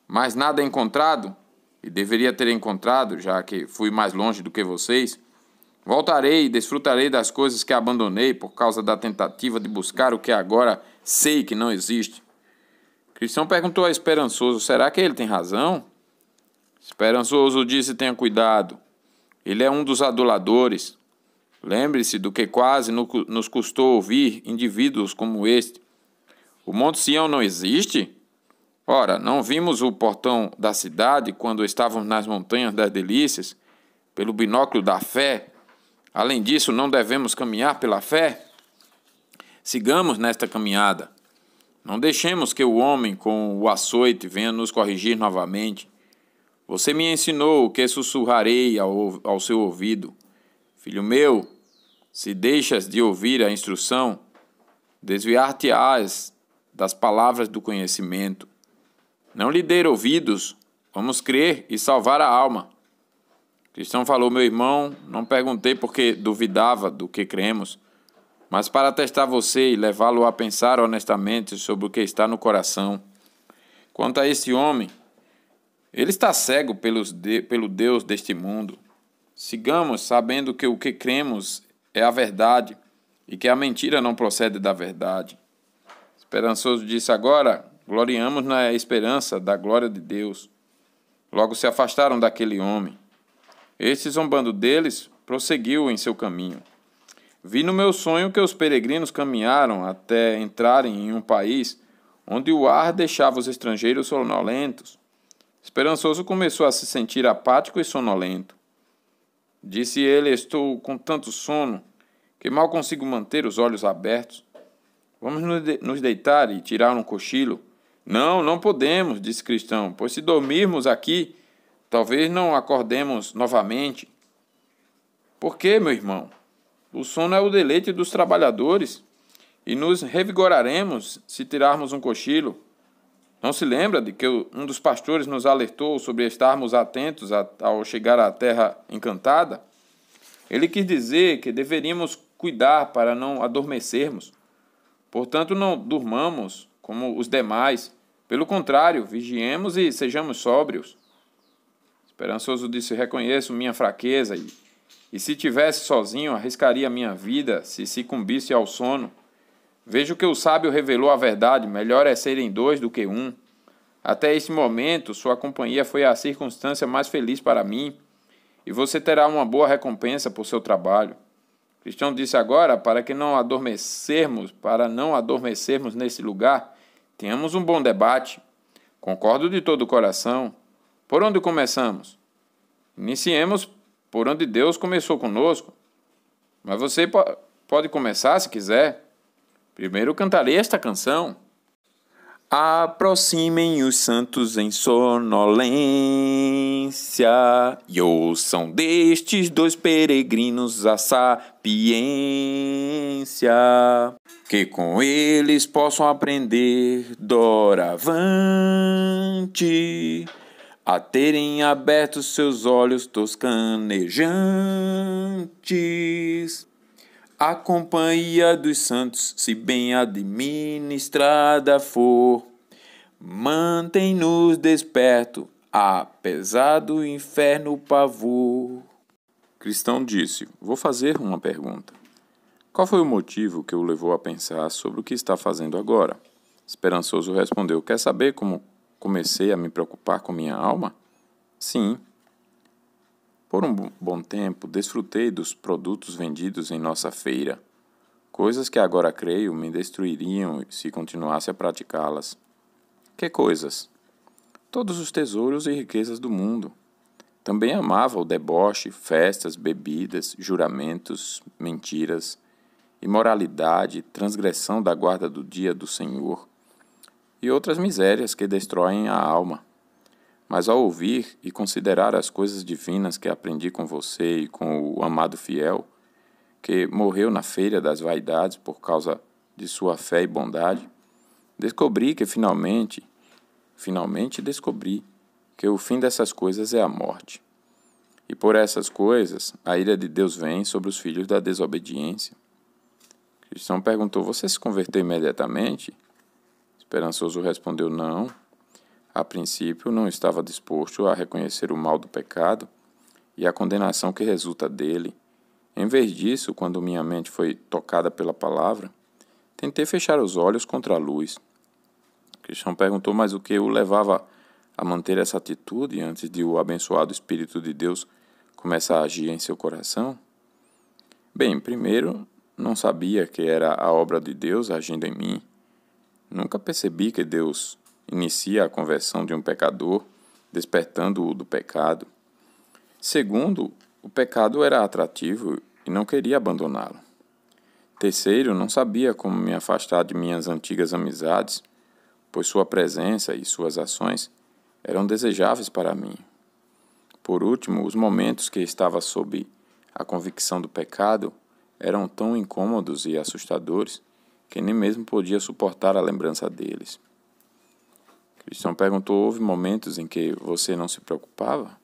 mas nada encontrado, e deveria ter encontrado, já que fui mais longe do que vocês. Voltarei e desfrutarei das coisas que abandonei por causa da tentativa de buscar o que agora sei que não existe. Cristão perguntou a Esperançoso: será que ele tem razão? Esperançoso disse: tenha cuidado. Ele é um dos aduladores. Lembre-se do que quase nos custou ouvir indivíduos como este. O Monte Sião não existe? Ora, não vimos o portão da cidade quando estávamos nas montanhas das delícias, pelo binóculo da fé? Além disso, não devemos caminhar pela fé? Sigamos nesta caminhada. Não deixemos que o homem com o açoite venha nos corrigir novamente. Você me ensinou o que sussurrarei ao seu ouvido. Filho meu, se deixas de ouvir a instrução, desviar-te-ás das palavras do conhecimento. Não lhe dê ouvidos, vamos crer e salvar a alma. Cristão falou: meu irmão, não perguntei porque duvidava do que cremos, mas para testar você e levá-lo a pensar honestamente sobre o que está no coração. Quanto a esse homem, ele está cego pelo Deus deste mundo. Sigamos sabendo que o que cremos é a verdade e que a mentira não procede da verdade. Esperançoso disse: agora gloriamos na esperança da glória de Deus. Logo se afastaram daquele homem. Este, zombando deles, prosseguiu em seu caminho. Vi no meu sonho que os peregrinos caminharam até entrarem em um país onde o ar deixava os estrangeiros sonolentos. Esperançoso começou a se sentir apático e sonolento. Disse ele: estou com tanto sono que mal consigo manter os olhos abertos. Vamos nos deitar e tirar um cochilo. Não, não podemos, disse Cristão, pois se dormirmos aqui, talvez não acordemos novamente. Por quê, meu irmão? O sono é o deleite dos trabalhadores, e nos revigoraremos se tirarmos um cochilo. Não se lembra de que um dos pastores nos alertou sobre estarmos atentos ao chegar à terra encantada? Ele quis dizer que deveríamos cuidar para não adormecermos. Portanto, não durmamos como os demais. Pelo contrário, vigiemos e sejamos sóbrios. Esperançoso disse: reconheço minha fraqueza e se tivesse sozinho, arriscaria minha vida se sucumbisse ao sono. Vejo que o sábio revelou a verdade: melhor é serem dois do que um. Até este momento, sua companhia foi a circunstância mais feliz para mim, e você terá uma boa recompensa por seu trabalho. Cristão disse: agora, para não adormecermos nesse lugar, tenhamos um bom debate. Concordo de todo o coração. Por onde começamos? Iniciemos por onde Deus começou conosco. Mas você pode começar se quiser. Primeiro cantarei esta canção. Aproximem os santos em sonolência e ouçam destes dois peregrinos a sapiência, que com eles possam aprender doravante a terem abertos seus olhos toscanejantes. A companhia dos santos, se bem administrada for, mantém-nos desperto, apesar do inferno pavor. Cristão disse: vou fazer uma pergunta. Qual foi o motivo que o levou a pensar sobre o que está fazendo agora? Esperançoso respondeu: quer saber como comecei a me preocupar com minha alma? Sim. Por um bom tempo, desfrutei dos produtos vendidos em nossa feira, coisas que agora creio me destruiriam se continuasse a praticá-las. Que coisas? Todos os tesouros e riquezas do mundo. Também amava o deboche, festas, bebidas, juramentos, mentiras, imoralidade, transgressão da guarda do dia do Senhor e outras misérias que destroem a alma. Mas ao ouvir e considerar as coisas divinas que aprendi com você e com o amado fiel, que morreu na feira das vaidades por causa de sua fé e bondade, descobri que finalmente descobri que o fim dessas coisas é a morte. E por essas coisas, a ira de Deus vem sobre os filhos da desobediência. Cristão perguntou: você se converteu imediatamente? Esperançoso respondeu: não. A princípio, não estava disposto a reconhecer o mal do pecado e a condenação que resulta dele. Em vez disso, quando minha mente foi tocada pela palavra, tentei fechar os olhos contra a luz. Cristão perguntou: mas o que o levava a manter essa atitude antes de o abençoado Espírito de Deus começar a agir em seu coração? Bem, primeiro, não sabia que era a obra de Deus agindo em mim. Nunca percebi que Deus inicia a conversão de um pecador, despertando-o do pecado. Segundo, o pecado era atrativo e não queria abandoná-lo. Terceiro, não sabia como me afastar de minhas antigas amizades, pois sua presença e suas ações eram desejáveis para mim. Por último, os momentos que estava sob a convicção do pecado eram tão incômodos e assustadores que nem mesmo podia suportar a lembrança deles. Cristão perguntou: houve momentos em que você não se preocupava?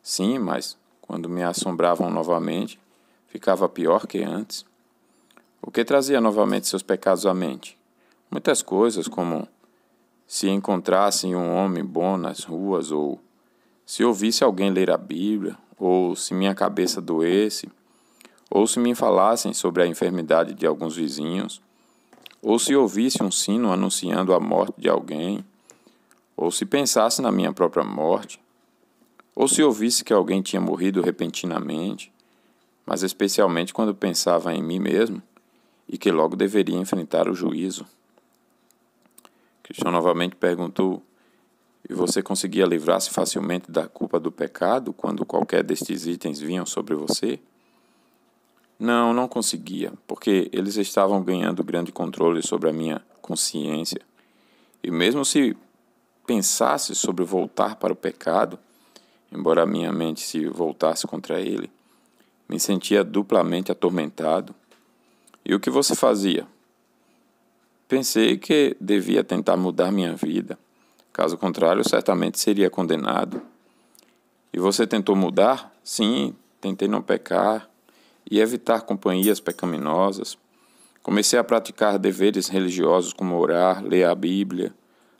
Sim, mas quando me assombravam novamente, ficava pior que antes. O que trazia novamente seus pecados à mente? Muitas coisas, como se encontrasse um homem bom nas ruas, ou se ouvisse alguém ler a Bíblia, ou se minha cabeça doesse, ou se me falassem sobre a enfermidade de alguns vizinhos, ou se ouvisse um sino anunciando a morte de alguém, ou se pensasse na minha própria morte, ou se ouvisse que alguém tinha morrido repentinamente, mas especialmente quando pensava em mim mesmo e que logo deveria enfrentar o juízo. Cristão novamente perguntou: e você conseguia livrar-se facilmente da culpa do pecado quando qualquer destes itens vinham sobre você? Não, não conseguia, porque eles estavam ganhando grande controle sobre a minha consciência. E mesmo se pensasse sobre voltar para o pecado, embora a minha mente se voltasse contra ele, me sentia duplamente atormentado. E o que você fazia? Pensei que devia tentar mudar minha vida. Caso contrário, certamente seria condenado. E você tentou mudar? Sim, tentei não pecar e evitar companhias pecaminosas. Comecei a praticar deveres religiosos como orar, ler a Bíblia,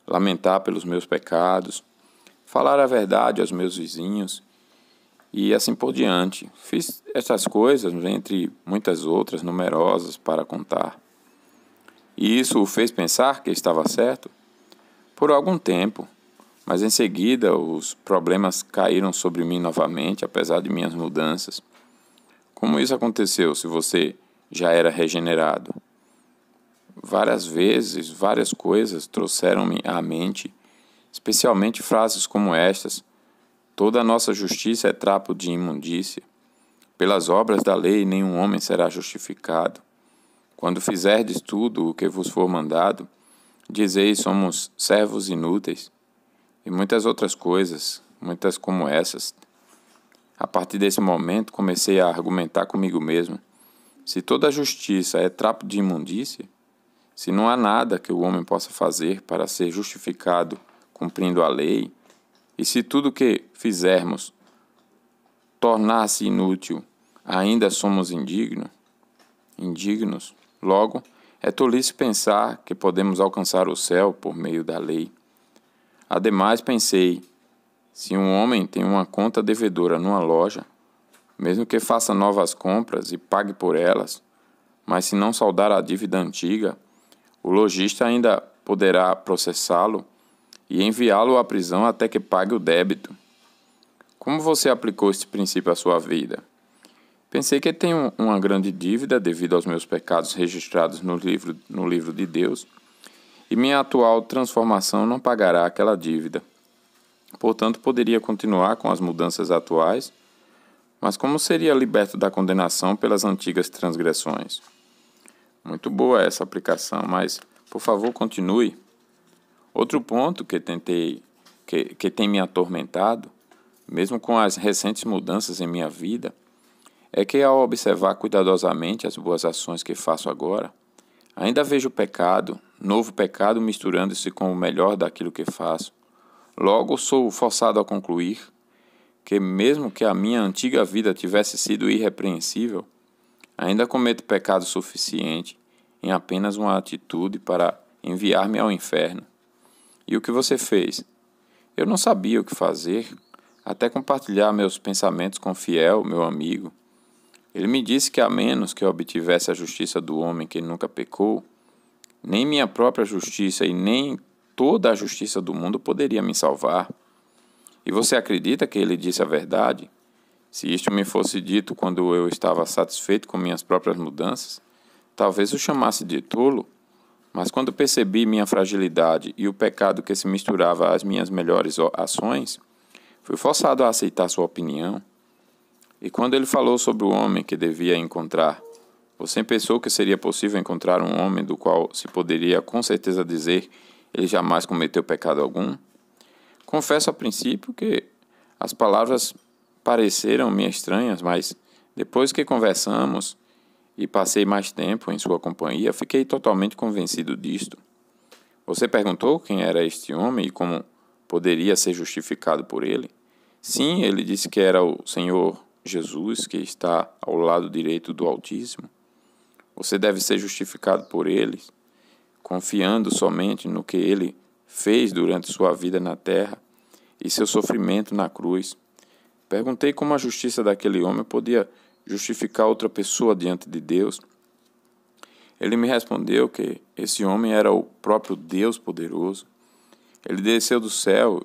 lamentar pelos meus pecados, falar a verdade aos meus vizinhos e assim por diante. Fiz essas coisas, entre muitas outras numerosas para contar. E isso o fez pensar que estava certo? Por algum tempo, mas em seguida os problemas caíram sobre mim novamente, apesar de minhas mudanças. Como isso aconteceu se você já era regenerado? Várias vezes, várias coisas trouxeram-me à mente, especialmente frases como estas: toda a nossa justiça é trapo de imundícia. Pelas obras da lei nenhum homem será justificado. Quando fizerdes tudo o que vos for mandado, dizeis: somos servos inúteis. E muitas outras coisas, muitas como essas. A partir desse momento, comecei a argumentar comigo mesmo. Se toda a justiça é trapo de imundícia, se não há nada que o homem possa fazer para ser justificado cumprindo a lei, e se tudo o que fizermos tornar-se inútil, ainda somos indignos, logo, é tolice pensar que podemos alcançar o céu por meio da lei. Ademais, pensei: se um homem tem uma conta devedora numa loja, mesmo que faça novas compras e pague por elas, mas se não saldar a dívida antiga, o lojista ainda poderá processá-lo e enviá-lo à prisão até que pague o débito. Como você aplicou este princípio à sua vida? Pensei que tenho uma grande dívida devido aos meus pecados registrados no livro de Deus, e minha atual transformação não pagará aquela dívida. Portanto, poderia continuar com as mudanças atuais, mas como seria liberto da condenação pelas antigas transgressões? Muito boa essa aplicação, mas, por favor, continue. Outro ponto que tem me atormentado, mesmo com as recentes mudanças em minha vida, é que, ao observar cuidadosamente as boas ações que faço agora, ainda vejo novo pecado misturando-se com o melhor daquilo que faço. Logo, sou forçado a concluir que, mesmo que a minha antiga vida tivesse sido irrepreensível, ainda cometo pecado suficiente em apenas uma atitude para enviar-me ao inferno. E o que você fez? Eu não sabia o que fazer, até compartilhar meus pensamentos com Fiel, meu amigo. Ele me disse que a menos que eu obtivesse a justiça do homem que nunca pecou, nem minha própria justiça e nem toda a justiça do mundo poderia me salvar. E você acredita que ele disse a verdade? Se isto me fosse dito quando eu estava satisfeito com minhas próprias mudanças, talvez o chamasse de tolo, mas quando percebi minha fragilidade e o pecado que se misturava às minhas melhores ações, fui forçado a aceitar sua opinião. E quando ele falou sobre o homem que devia encontrar, você pensou que seria possível encontrar um homem do qual se poderia com certeza dizer ele jamais cometeu pecado algum? Confesso a princípio que as palavras pareceram-me estranhas, mas depois que conversamos e passei mais tempo em sua companhia, fiquei totalmente convencido disto. Você perguntou quem era este homem e como poderia ser justificado por ele? Sim, ele disse que era o Senhor Jesus, que está ao lado direito do Altíssimo. Você deve ser justificado por ele, confiando somente no que ele fez durante sua vida na terra e seu sofrimento na cruz. Perguntei como a justiça daquele homem podia justificar outra pessoa diante de Deus. Ele me respondeu que esse homem era o próprio Deus poderoso. Ele desceu do céu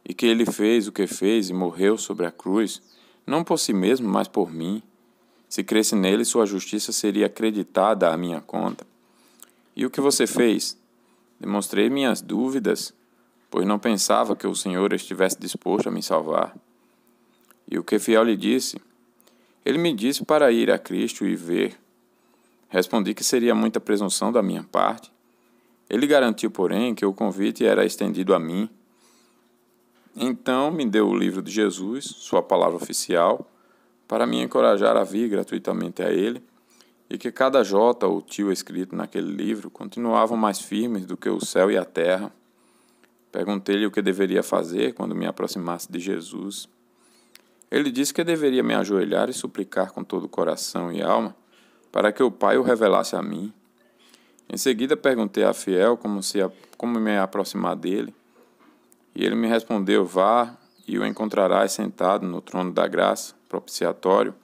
e que ele fez o que fez e morreu sobre a cruz, não por si mesmo, mas por mim. Se cresce nele, sua justiça seria acreditada à minha conta. E o que você fez? Demonstrei minhas dúvidas, pois não pensava que o Senhor estivesse disposto a me salvar. E o que Fiel lhe disse? Ele me disse para ir a Cristo e ver. Respondi que seria muita presunção da minha parte. Ele garantiu, porém, que o convite era estendido a mim. Então me deu o livro de Jesus, sua palavra oficial, para me encorajar a vir gratuitamente a ele, e que cada jota ou tio escrito naquele livro continuavam mais firmes do que o céu e a terra. Perguntei-lhe o que deveria fazer quando me aproximasse de Jesus. Ele disse que deveria me ajoelhar e suplicar com todo o coração e alma para que o Pai o revelasse a mim. Em seguida perguntei a Fiel como me aproximar dele, e ele me respondeu: vá e o encontrarás sentado no trono da graça, propiciatório,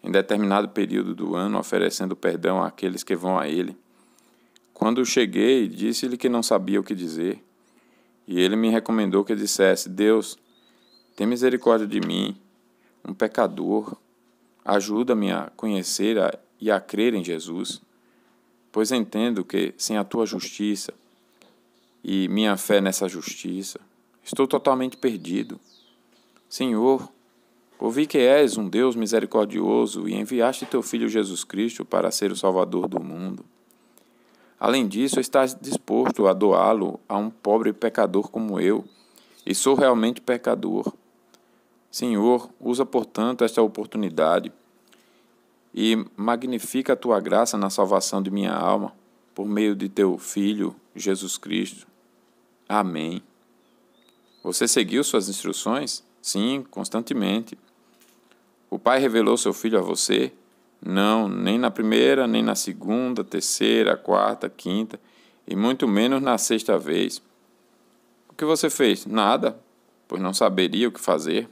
em determinado período do ano, oferecendo perdão àqueles que vão a ele. Quando cheguei, disse-lhe que não sabia o que dizer, e ele me recomendou que dissesse: Deus, tem misericórdia de mim, um pecador. Ajuda-me a conhecer e a crer em Jesus, pois entendo que sem a tua justiça e minha fé nessa justiça, estou totalmente perdido. Senhor, ouvi que és um Deus misericordioso e enviaste teu Filho Jesus Cristo para ser o Salvador do mundo. Além disso, estás disposto a doá-lo a um pobre pecador como eu, e sou realmente pecador. Senhor, usa, portanto, esta oportunidade e magnifica a tua graça na salvação de minha alma, por meio de teu Filho, Jesus Cristo. Amém. Você seguiu suas instruções? Sim, constantemente. O Pai revelou seu Filho a você? Não, nem na primeira, nem na segunda, terceira, quarta, quinta, e muito menos na sexta vez. O que você fez? Nada, pois não saberia o que fazer.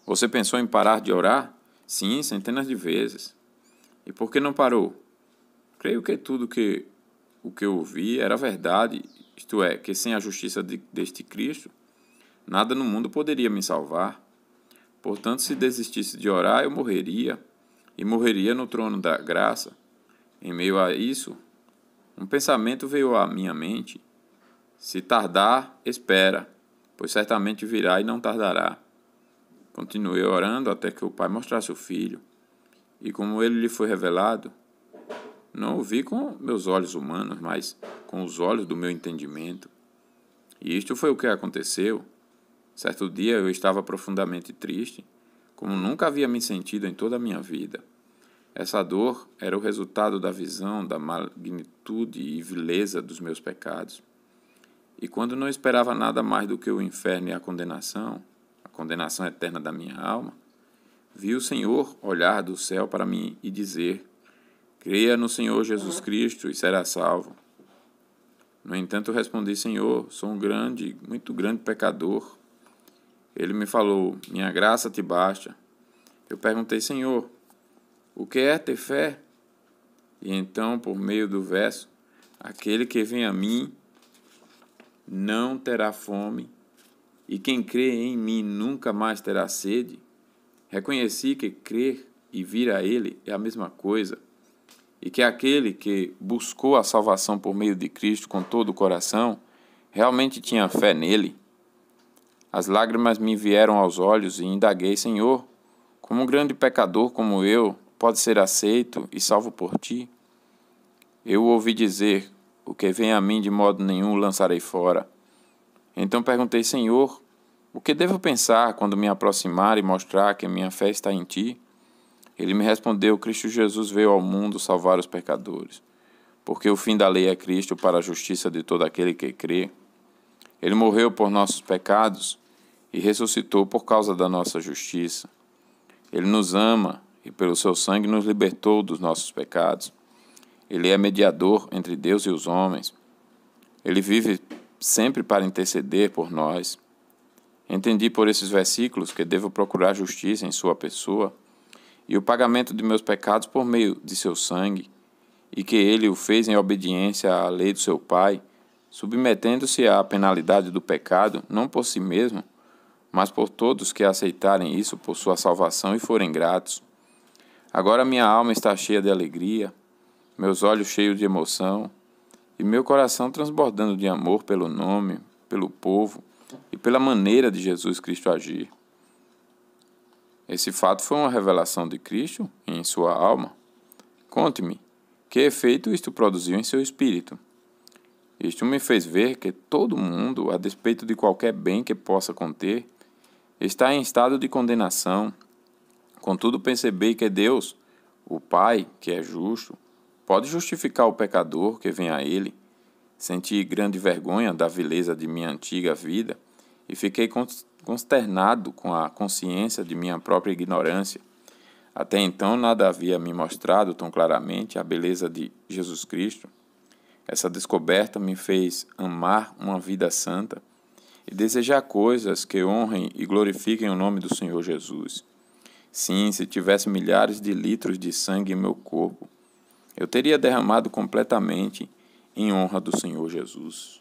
Você pensou em parar de orar? Sim, centenas de vezes. E por que não parou? Creio que tudo o que eu ouvi era verdade, isto é, que sem a justiça deste Cristo, nada no mundo poderia me salvar. Portanto, se desistisse de orar, eu morreria, e morreria no trono da graça. Em meio a isso, um pensamento veio à minha mente: se tardar, espera, pois certamente virá e não tardará. Continuei orando até que o Pai mostrasse o Filho, e como ele lhe foi revelado, não o vi com meus olhos humanos, mas com os olhos do meu entendimento. E isto foi o que aconteceu. Certo dia eu estava profundamente triste, como nunca havia me sentido em toda a minha vida. Essa dor era o resultado da visão da magnitude e vileza dos meus pecados. E quando não esperava nada mais do que o inferno e a condenação eterna da minha alma, vi o Senhor olhar do céu para mim e dizer: Creia no Senhor Jesus Cristo e será salvo. No entanto, eu respondi: Senhor, sou um muito grande pecador. Ele me falou: minha graça te basta. Eu perguntei: Senhor, o que é ter fé? E então, por meio do verso, aquele que vem a mim não terá fome, e quem crê em mim nunca mais terá sede. Reconheci que crer e vir a ele é a mesma coisa, e que aquele que buscou a salvação por meio de Cristo com todo o coração realmente tinha fé nele. As lágrimas me vieram aos olhos e indaguei: Senhor, como um grande pecador como eu pode ser aceito e salvo por ti? Eu ouvi dizer: o que vem a mim de modo nenhum lançarei fora. Então perguntei: Senhor, o que devo pensar quando me aproximar e mostrar que minha fé está em ti? Ele me respondeu: Cristo Jesus veio ao mundo salvar os pecadores, porque o fim da lei é Cristo para a justiça de todo aquele que crê. Ele morreu por nossos pecados e ressuscitou por causa da nossa justiça. Ele nos ama e pelo seu sangue nos libertou dos nossos pecados. Ele é mediador entre Deus e os homens. Ele vive sempre para interceder por nós. Entendi por esses versículos que devo procurar justiça em sua pessoa e o pagamento de meus pecados por meio de seu sangue, e que ele o fez em obediência à lei do seu Pai, submetendo-se à penalidade do pecado, não por si mesmo, mas por todos que aceitarem isso por sua salvação e forem gratos. Agora minha alma está cheia de alegria, meus olhos cheios de emoção, e meu coração transbordando de amor pelo nome, pelo povo e pela maneira de Jesus Cristo agir. Esse fato foi uma revelação de Cristo em sua alma? Conte-me, que efeito isto produziu em seu espírito? Isto me fez ver que todo mundo, a despeito de qualquer bem que possa conter, está em estado de condenação. Contudo, percebi que Deus, o Pai, que é justo, pode justificar o pecador que vem a Ele. Senti grande vergonha da vileza de minha antiga vida e fiquei consternado com a consciência de minha própria ignorância. Até então nada havia me mostrado tão claramente a beleza de Jesus Cristo. Essa descoberta me fez amar uma vida santa e desejar coisas que honrem e glorifiquem o nome do Senhor Jesus. Sim, se tivesse milhares de litros de sangue em meu corpo, eu teria derramado completamente em honra do Senhor Jesus.